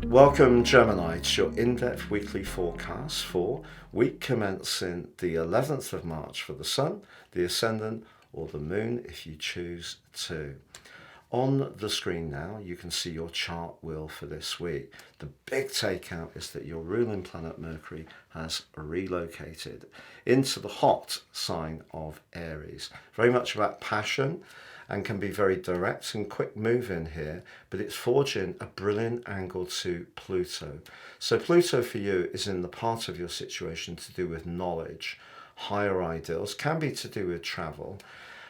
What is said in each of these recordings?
Welcome Gemini, it's your in-depth weekly forecast for week commencing the 11th of March for the Sun, the Ascendant or the Moon if you choose to. On the screen now you can see your chart wheel for this week. The big takeout is that your ruling planet Mercury has relocated into the hot sign of Aries. Very much about passion and can be very direct and quick moving here, but it's forging a brilliant angle to Pluto. So Pluto for you is in the part of your situation to do with knowledge, higher ideals, can be to do with travel.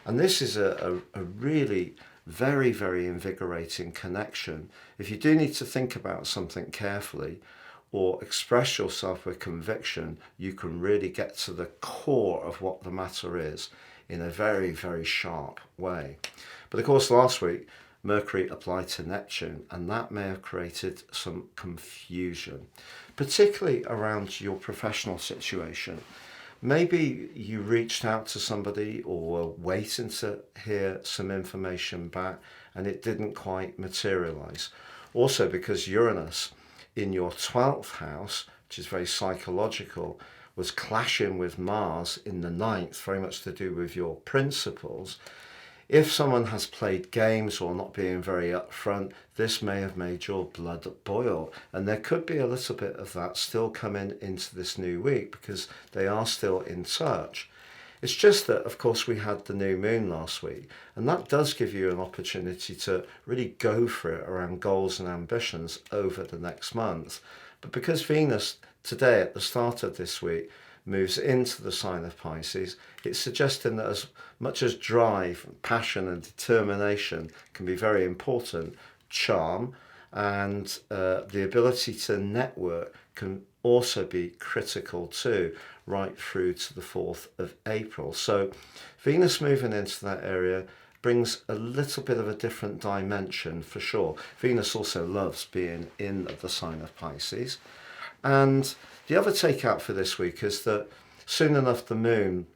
And this is a really very invigorating connection. If you do need to think about something carefully or express yourself with conviction, you can really get to the core of what the matter is in a very sharp way. But of course last week Mercury applied to Neptune and that may have created some confusion, particularly around your professional situation. Maybe you reached out to somebody or were waiting to hear some information back and it didn't quite materialize. Also because Uranus in your 12th house, which is very psychological, was clashing with Mars in the 9th, very much to do with your principles. If someone has played games or not being very upfront, this may have made your blood boil. And there could be a little bit of that still coming into this new week because they are still in touch. It's just that, of course, we had the new moon last week, and that does give you an opportunity to really go for it around goals and ambitions over the next month. But because Venus today at the start of this week moves into the sign of Pisces, it's suggesting that as much as drive, passion and determination can be very important, charm and the ability to network can also be critical too, right through to the 4th of April. So Venus moving into that area brings a little bit of a different dimension for sure. Venus also loves being in the sign of Pisces. And the other takeout for this week is that soon enough the moon,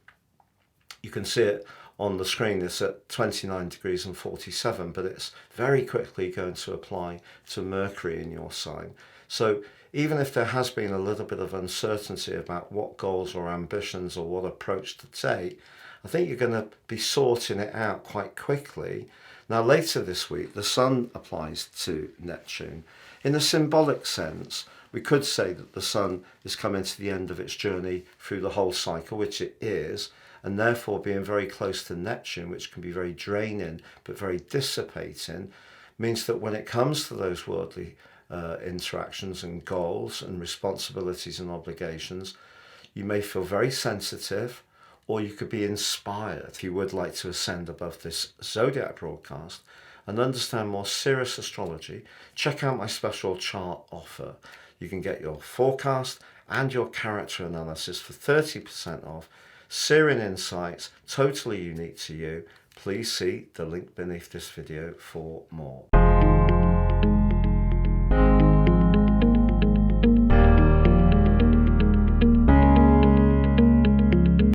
you can see it on the screen, it's at 29 degrees and 47, but it's very quickly going to apply to Mercury in your sign. So even if there has been a little bit of uncertainty about what goals or ambitions or what approach to take, I think you're going to be sorting it out quite quickly. Now later this week, the Sun applies to Neptune. In a symbolic sense, we could say that the Sun is coming to the end of its journey through the whole cycle, which it is, and therefore being very close to Neptune, which can be very draining but very dissipating, means that when it comes to those worldly interactions and goals and responsibilities and obligations, you may feel very sensitive, or you could be inspired if you would like to ascend above this zodiac broadcast and understand more serious astrology. Check out my special chart offer. You can get your forecast and your character analysis for 30% off, searing insights, totally unique to you. Please see the link beneath this video for more.